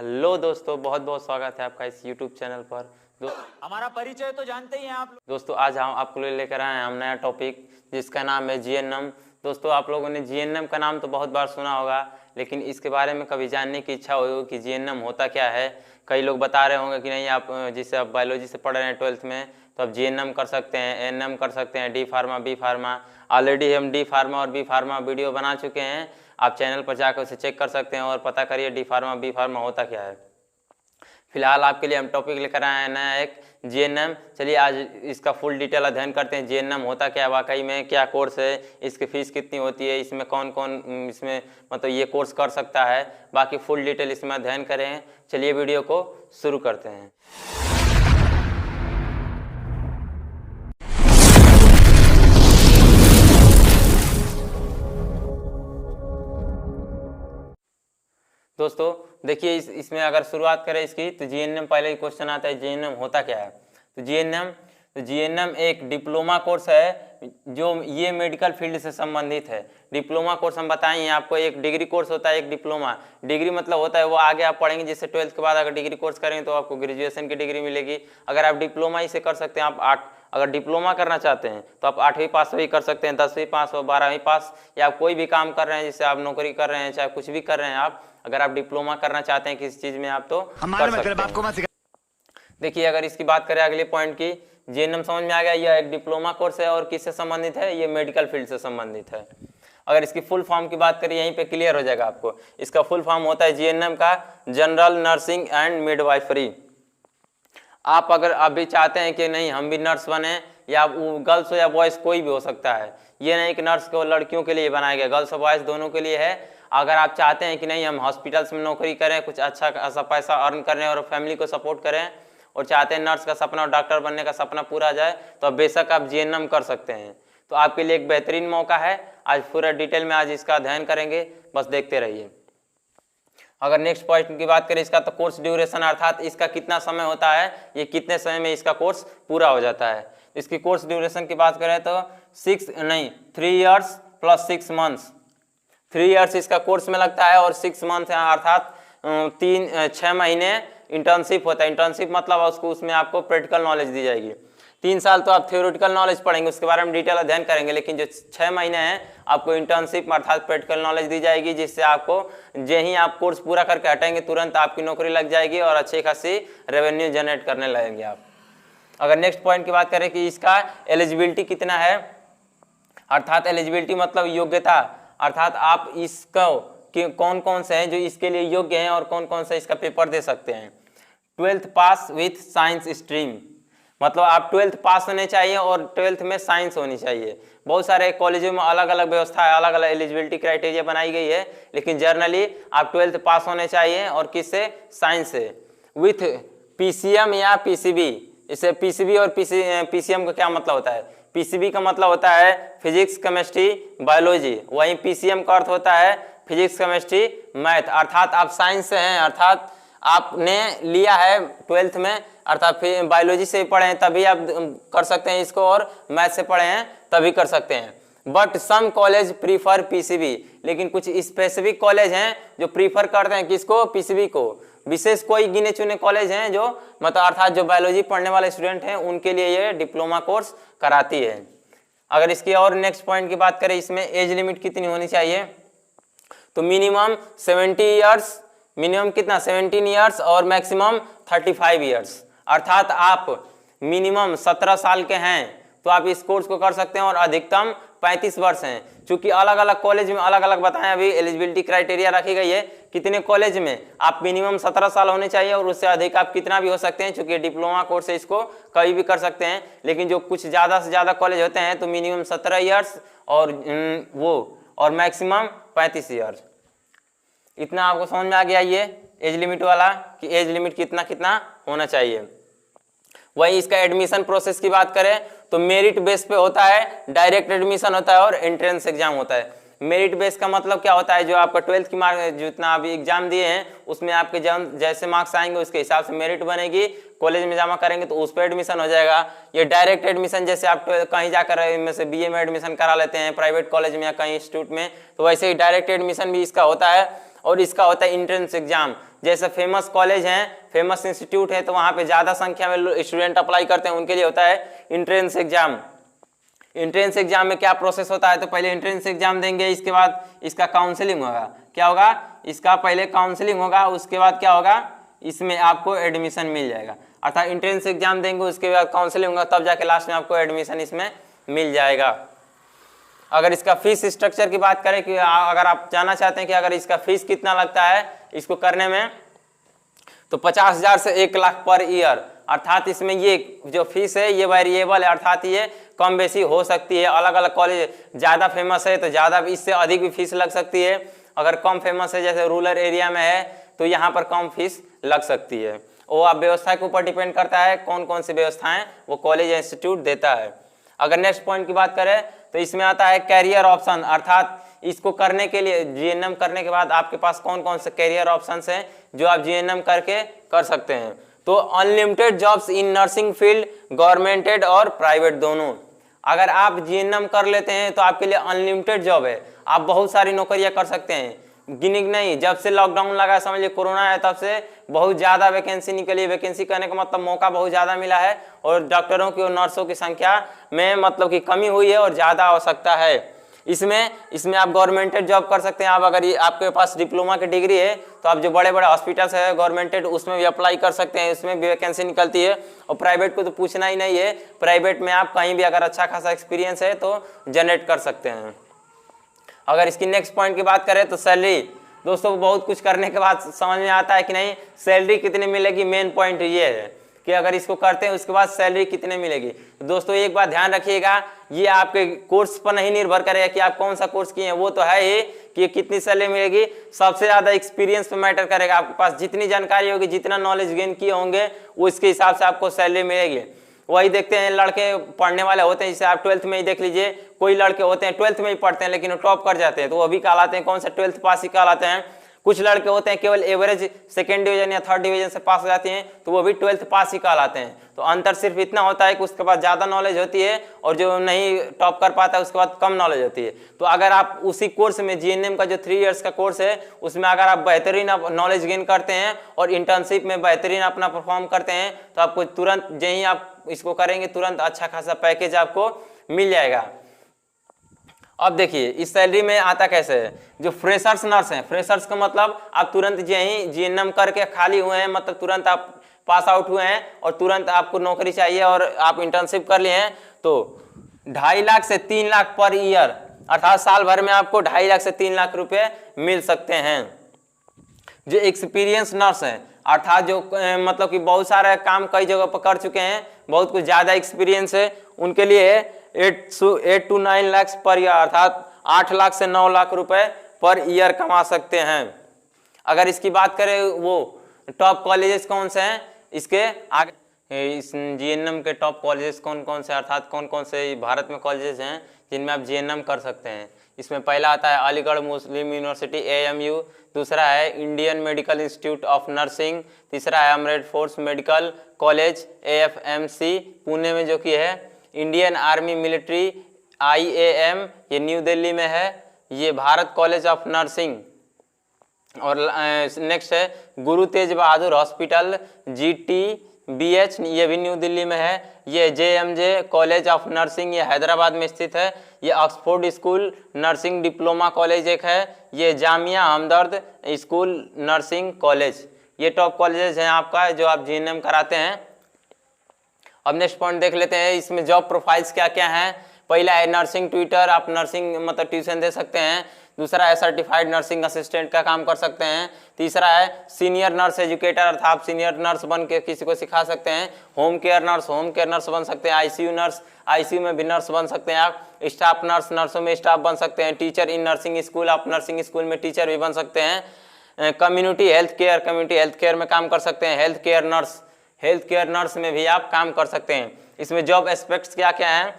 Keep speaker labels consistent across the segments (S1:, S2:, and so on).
S1: Hello दोस्तों, बहुत बहुत स्वागत है आपका इस YouTube चैनल पर।
S2: हमारा परिचय तो जानते ही हैं आप लोग।
S1: दोस्तों आज हम आपको लेकर आए हैं हम नया टॉपिक जिसका नाम है जीएनएम। दोस्तों आप लोगों ने जीएनएम का नाम तो बहुत बार सुना होगा, लेकिन इसके बारे में कभी जानने की इच्छा हुई कि जीएनएम होता क्या है। कई लोग बता रहे होंगे कि नहीं, आप जिससे आप बायोलॉजी से पढ़ रहे हैं 12th में, तो आप जीएनएम कर सकते हैं, एएनएम कर सकते हैं, D pharma, B pharma. Already हम डी फार्मा और बी फार्मा वीडियो बना चुके हैं, आप चैनल पर जाकर उसे चेक कर सकते हैं और पता करिए डी फार्मा बी फार्मा होता क्या है। फिलहाल आपके लिए हम टॉपिक लेकर आए हैं नया एक जीएनएम। चलिए आज इसका फुल डिटेल अध्ययन करते हैं। जीएनएम होता क्या है, वाकई में क्या कोर्स है, इसकी फीस कितनी होती है, इसमें कौन कौन इसमें मतलब ये कोर्स कर सकता है, बाकी फुल डिटेल इसमें अध्ययन करें। चलिए वीडियो को शुरू करते हैं। दोस्तों देखिए इसमें अगर शुरुआत करें इसकी, तो जीएनएम पहले ही क्वेश्चन आता है, जीएनएम होता क्या है। तो जीएनएम एक डिप्लोमा कोर्स है जो ये मेडिकल फील्ड से संबंधित है। डिप्लोमा कोर्स हम बताएंगे आपको, एक डिग्री कोर्स होता है, एक डिप्लोमा। डिग्री मतलब होता है वो आगे आप पढ़ेंगे, जिससे 12th के बाद अगर डिग्री कोर्स करेंगे तो आपको ग्रेजुएशन की डिग्री मिलेगी। अगर आप डिप्लोमा इसे कर सकते हैं, आप अगर डिप्लोमा करना चाहते हैं तो आप 8वीं पास भी कर सकते हैं, 10वीं पास और 12वीं पास, या आप कोई भी काम कर रहे हैं, जिससे आप नौकरी कर रहे हैं, चाहे कुछ भी कर रहे हैं आप, अगर आप डिप्लोमा करना चाहते हैं किसी चीज में आप तो कर सकते हैं। देखिए अगर इसकी बात करें अगले पॉइंट की, जीएनएम समझ में आ गया, यह एक डिप्लोमा कोर्स है और किससे संबंधित है, ये मेडिकल फील्ड से संबंधित है। अगर इसकी फुल फॉर्म की बात करें यहीं पे क्लियर हो जाएगा आपको। इसका फुल फॉर्म होता है जीएनएम का जनरल नर्सिंग एंड मिडवाइफरी। आप अगर अभी चाहते हैं कि नहीं हम भी नर्स बने, या गर्ल्स हो या बॉयज कोई भी हो सकता है, ये नहीं कि नर्स को लड़कियों के लिए बनाया गया, गर्ल्स और बॉयज दोनों के लिए है। अगर आप चाहते हैं कि नहीं हम हॉस्पिटल्स में नौकरी करें, कुछ अच्छा खासा पैसा अर्न करें और फैमिली को सपोर्ट करें, और चाहते हैं नर्स का सपना और डॉक्टर बनने का सपना पूरा हो जाए, तो अब बेशक आप जीएनएम कर सकते हैं। तो आपके लिए एक बेहतरीन मौका है। आज पूरा डिटेल में आज इसका अध्ययन करेंगे, बस देखते रहिए। अगर नेक्स्ट पॉइंट की बात करें इसका, तो कोर्स ड्यूरेशन अर्थात इसका कितना समय होता है, ये कितने समय में इसका कोर्स पूरा हो जाता है। इसकी कोर्स ड्यूरेशन की बात करें तो 3 इयर्स प्लस 6 मंथ्स, 3 इयर्स इसका कोर्स में लगता है और 6 मंथ अर्थात 6 महीने इंटर्नशिप होता है। इंटर्नशिप मतलब उसको उसमें आपको प्रैक्टिकल नॉलेज दी जाएगी। 3 साल तो आप थ्योरेटिकल नॉलेज पढ़ेंगे, उसके बारे में डिटेल अध्ययन करेंगे, लेकिन जो 6 महीने हैं आपको इंटर्नशिप अर्थात प्रैक्टिकल नॉलेज दी जाएगी, जिससे आपको जो ही आप कोर्स पूरा करके हटेंगे तुरंत आपकी नौकरी लग जाएगी और अच्छी खासी रेवेन्यू जनरेट करने लगेंगे आप। अगर नेक्स्ट पॉइंट की बात करें कि इसका एलिजिबिलिटी कितना है, अर्थात एलिजिबिलिटी मतलब योग्यता, अर्थात आप इसको कौन कौन से हैं जो इसके लिए योग्य हैं और कौन कौन से इसका पेपर दे सकते हैं। 12th pass with science stream, मतलब आप 12th पास होने चाहिए और 12th में साइंस होनी चाहिए। बहुत सारे कॉलेजों में अलग अलग व्यवस्था है, अलग अलग एलिजिबिलिटी क्राइटेरिया बनाई गई है, लेकिन जनरली आप 12th पास होने चाहिए और किससे, साइंस से, विथ पीसीएम या पीसीबी। इसे पीसीबी और पीसीएम का क्या मतलब होता है, पीसीबी का मतलब होता है फिजिक्स केमिस्ट्री बायोलॉजी, वहीं पीसीएम का अर्थ होता है फिजिक्स केमिस्ट्री मैथ। अर्थात आप साइंस से हैं, अर्थात आपने लिया है 12th में, अर्थात बायोलॉजी से पढ़े हैं तभी आप कर सकते हैं इसको, और मैथ से पढ़े हैं तभी कर सकते हैं। But some college prefer PCB, लेकिन कुछ स्पेसिफिक कॉलेज हैं जो प्रीफर करते हैं किसको, पीसीबी को। विशेष कोई गिने चुने कॉलेज हैं जो मतलब अर्थात जो बायोलॉजी पढ़ने वाले स्टूडेंट हैं उनके लिए ये डिप्लोमा कोर्स कराती है। अगर इसकी और नेक्स्ट पॉइंट की बात करें, इसमें एज लिमिट कितनी होनी चाहिए, तो मिनिमम 70 ईयर्स, मिनिमम कितना 17 ईयर्स और मैक्सिमम 35 ईयर्स। अर्थात आप मिनिमम 17 साल के हैं तो आप इस कोर्स को कर सकते हैं और अधिकतम 35 वर्ष हैं। चूंकि अलग अलग कॉलेज में अलग अलग बताएं, अभी एलिजिबिलिटी क्राइटेरिया रखी गई है, कितने कॉलेज में आप मिनिमम 17 साल होने चाहिए और उससे अधिक आप कितना भी हो सकते हैं। चूंकि डिप्लोमा कोर्स है इसको कभी भी कर सकते हैं, लेकिन जो कुछ ज़्यादा से ज़्यादा कॉलेज होते हैं तो मिनिमम 17 ईयर्स और मैक्सिमम 35 ईयर्स। इतना आपको समझ में आ गया ये एज लिमिट वाला, कि एज लिमिट कितना कितना होना चाहिए। वही इसका एडमिशन प्रोसेस की बात करें तो मेरिट बेस पे होता है, डायरेक्ट एडमिशन होता है और एंट्रेंस एग्जाम होता है। मेरिट बेस का मतलब क्या होता है, जो आपका 12th की मार्क जितना अभी एग्जाम दिए हैं उसमें आपके जैसे मार्क्स आएंगे उसके हिसाब से मेरिट बनेगी, कॉलेज में जमा करेंगे तो उस पर एडमिशन हो जाएगा। ये डायरेक्ट एडमिशन जैसे आप कहीं जाकर में से बीए में एडमिशन करा लेते हैं प्राइवेट कॉलेज में या कहीं इंस्टीट्यूट में, तो वैसे ही डायरेक्ट एडमिशन भी इसका होता है। और इसका होता है इंट्रेंस एग्जाम। जैसे फेमस कॉलेज हैं, फेमस इंस्टीट्यूट है, तो वहाँ पे ज़्यादा संख्या में स्टूडेंट अप्लाई करते हैं, उनके लिए होता है इंट्रेंस एग्जाम। इंट्रेंस एग्जाम में क्या प्रोसेस होता है, तो पहले इंट्रेंस एग्जाम देंगे, इसके बाद इसका काउंसलिंग होगा। क्या होगा, इसका पहले काउंसलिंग होगा, उसके बाद क्या होगा, इसमें आपको एडमिशन मिल जाएगा। अर्थात इंट्रेंस एग्जाम देंगे, उसके बाद काउंसलिंग होगा, तब जाके लास्ट में आपको एडमिशन इसमें मिल जाएगा। अगर इसका फीस स्ट्रक्चर की बात करें कि अगर आप जानना चाहते हैं कि अगर इसका फीस कितना लगता है इसको करने में, तो 50,000 से 1 लाख पर ईयर। अर्थात इसमें ये जो फीस है ये वेरिएबल है, अर्थात ये कम बेसी हो सकती है। अलग अलग कॉलेज ज़्यादा फेमस है तो ज़्यादा, इससे अधिक भी फीस लग सकती है। अगर कम फेमस है जैसे रूरल एरिया में है तो यहाँ पर कम फीस लग सकती है। वो आप व्यवस्था के ऊपर डिपेंड करता है, कौन कौन सी व्यवस्थाएं वो कॉलेज या इंस्टीट्यूट देता है। अगर नेक्स्ट पॉइंट की बात करें तो इसमें आता है कैरियर ऑप्शन, अर्थात इसको करने के लिए जीएनएम करने के बाद आपके पास कौन कौन से कैरियर ऑप्शंस हैं जो आप जीएनएम करके कर सकते हैं। तो unlimited jobs in nursing field, government और प्राइवेट दोनों। अगर आप जीएनएम कर लेते हैं तो आपके लिए अनलिमिटेड जॉब है, आप बहुत सारी नौकरियां कर सकते हैं, गिनिक नहीं। जब से लॉकडाउन लगा, समझिए कोरोना है, तब से बहुत ज़्यादा वैकेंसी निकली है। वैकेंसी करने का मतलब मौका बहुत ज़्यादा मिला है और डॉक्टरों की और नर्सों की संख्या में मतलब कि कमी हुई है और ज़्यादा आवश्यकता है। इसमें आप गवर्नमेंटेड जॉब कर सकते हैं। आप अगर ये आपके पास डिप्लोमा की डिग्री है तो आप जो बड़े बड़े हॉस्पिटल्स है गवर्नमेंटेड, उसमें भी अप्लाई कर सकते हैं, उसमें भी वैकेंसी निकलती है। और प्राइवेट को तो पूछना ही नहीं है, प्राइवेट में आप कहीं भी अगर अच्छा खासा एक्सपीरियंस है तो जनरेट कर सकते हैं। अगर इसकी नेक्स्ट पॉइंट की बात करें तो सैलरी, दोस्तों बहुत कुछ करने के बाद समझ में आता है कि नहीं सैलरी कितनी मिलेगी। मेन पॉइंट ये है कि अगर इसको करते हैं उसके बाद सैलरी कितने मिलेगी। तो दोस्तों एक बात ध्यान रखिएगा, ये आपके कोर्स पर नहीं निर्भर करेगा कि आप कौन सा कोर्स किए हैं, वो तो है ही कि कितनी सैलरी मिलेगी। सबसे ज़्यादा एक्सपीरियंस पे मैटर करेगा। आपके पास जितनी जानकारी होगी, जितना नॉलेज गेन किए होंगे, वो इसके हिसाब से आपको सैलरी मिलेगी। वही देखते हैं लड़के पढ़ने वाले होते हैं, जैसे आप 12th में ही देख लीजिए, कोई लड़के होते हैं 12th में ही पढ़ते हैं लेकिन वो टॉप कर जाते हैं, तो वो भी कहलाते हैं कौन सा 12th पास ही कहलाते हैं। कुछ लड़के होते हैं केवल एवरेज 2nd डिवीजन या 3rd डिवीजन से पास हो जाते हैं, तो वो भी 12th पास ही कहलाते हैं। तो अंतर सिर्फ इतना होता है कि उसके बाद ज़्यादा नॉलेज होती है और जो नहीं टॉप कर पाता है उसके बाद कम नॉलेज होती है। तो अगर आप उसी कोर्स में जीएनएम का जो 3 इयर्स का कोर्स है उसमें अगर आप बेहतरीन नॉलेज गेन करते हैं और इंटर्नशिप में बेहतरीन अपना परफॉर्म करते हैं तो आपको तुरंत जहीं आप इसको करेंगे तुरंत अच्छा खासा पैकेज आपको मिल जाएगा। अब देखिए इस सैलरी में आता कैसे है, जो फ्रेशर्स नर्स हैं, फ्रेशर्स का मतलब आप तुरंत यहीं जीएनएम करके खाली हुए हैं, मतलब तुरंत आप पास आउट हुए हैं और तुरंत आपको नौकरी चाहिए और आप इंटर्नशिप कर लिए हैं, तो 2.5 लाख से 3 लाख पर ईयर, अर्थात साल भर में आपको 2.5 लाख से 3 लाख रुपए मिल सकते हैं। जो एक्सपीरियंस नर्स हैं, अर्थात जो मतलब कि बहुत सारा काम कई जगह पर कर चुके हैं, बहुत कुछ ज़्यादा एक्सपीरियंस है, उनके लिए 8 to 9 लाख पर ईयर, अर्थात 8 लाख से 9 लाख रुपए पर ईयर कमा सकते हैं। अगर इसकी बात करें वो टॉप कॉलेजेस कौन से हैं, इसके आगे इस जीएनएम के टॉप कॉलेजेस कौन कौन से, अर्थात कौन कौन से भारत में कॉलेजेस हैं जिनमें आप जीएनएम कर सकते हैं। इसमें पहला आता है अलीगढ़ मुस्लिम यूनिवर्सिटी AMU, दूसरा है Indian Medical Institute of Nursing, तीसरा है अमरेड force medical college AFMC Pune में जो कि है, इंडियन आर्मी मिलिट्री IAM ये न्यू दिल्ली में है, ये भारत कॉलेज ऑफ नर्सिंग, और नेक्स्ट है गुरु तेज बहादुर हॉस्पिटल GTBH ये भी न्यू दिल्ली में है, ये JMJ कॉलेज ऑफ नर्सिंग ये हैदराबाद में स्थित है, ये Oxford school nursing diploma college एक है, ये जामिया हमदर्द स्कूल नर्सिंग कॉलेज। ये टॉप कॉलेजेस हैं आपका जो आप जीएनएम कराते हैं। अब नेक्स्ट पॉइंट देख लेते हैं, इसमें जॉब प्रोफाइल्स क्या क्या हैं। पहला है नर्सिंग ट्यूटर, आप नर्सिंग मतलब ट्यूशन दे सकते हैं। दूसरा है सर्टिफाइड नर्सिंग असिस्टेंट का काम कर सकते हैं। तीसरा है सीनियर नर्स एजुकेटर, अर्थात आप सीनियर नर्स बन के किसी को सिखा सकते हैं। होम केयर नर्स बन सकते हैं। ICU नर्स, ICU में भी नर्स बन सकते हैं आप। स्टाफ नर्स, नर्सों में स्टाफ बन सकते हैं। टीचर इन नर्सिंग स्कूल, आप नर्सिंग स्कूल में टीचर भी बन सकते हैं। कम्युनिटी हेल्थ केयर में काम कर सकते हैं। हेल्थ केयर नर्स में भी आप काम कर सकते हैं। इसमें जॉब एस्पेक्ट्स क्या क्या हैं,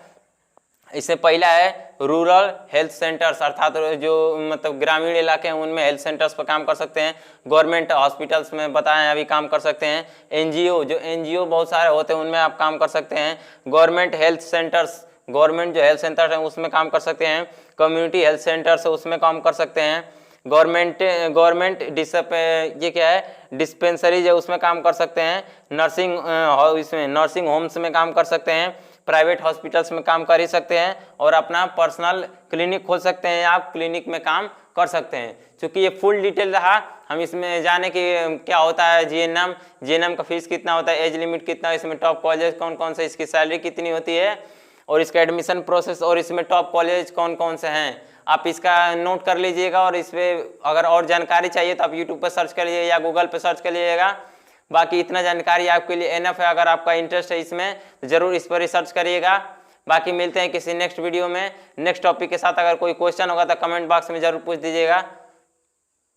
S1: इसमें पहला है रूरल हेल्थ सेंटर्स, अर्थात जो मतलब ग्रामीण इलाके हैं उनमें हेल्थ सेंटर्स पर काम कर सकते हैं। गवर्नमेंट हॉस्पिटल्स में बताएं अभी काम कर सकते हैं। NGO बहुत सारे होते हैं उनमें आप काम कर सकते हैं। गवर्नमेंट जो हेल्थ सेंटर हैं उसमें काम कर सकते हैं। कम्युनिटी हेल्थ सेंटर्स उसमें काम कर सकते हैं। गवर्नमेंट ये क्या है, डिस्पेंसरीज है उसमें काम कर सकते हैं, इसमें नर्सिंग होम्स में काम कर सकते हैं, प्राइवेट हॉस्पिटल्स में काम कर ही सकते हैं, और अपना पर्सनल क्लिनिक खोल सकते हैं, आप क्लिनिक में काम कर सकते हैं। क्योंकि ये फुल डिटेल रहा, हम इसमें जाने की क्या होता है जीएनएम का फीस कितना होता है, एज लिमिट कितना है, इसमें टॉप कॉलेज कौन कौन से, इसकी सैलरी कितनी होती है, और इसका एडमिशन प्रोसेस, और इसमें टॉप कॉलेज कौन कौन से हैं, आप इसका नोट कर लीजिएगा। और इस पर अगर और जानकारी चाहिए तो आप यूट्यूब पर सर्च करिए या गूगल पर सर्च कर लीजिएगा। बाकी इतना जानकारी आपके लिए एनफ है। अगर आपका इंटरेस्ट है इसमें तो जरूर इस पर रिसर्च करिएगा। बाकी मिलते हैं किसी नेक्स्ट वीडियो में नेक्स्ट टॉपिक के साथ। अगर कोई क्वेश्चन होगा तो कमेंट बॉक्स में जरूर पूछ दीजिएगा।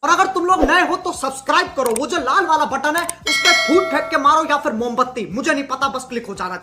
S3: और अगर तुम लोग नए हो तो सब्सक्राइब करो, वो जो लाल वाला बटन है उस पर फूट फेंक के मारो या फिर मोमबत्ती, मुझे नहीं पता, बस क्लिक हो जाना चाहिए।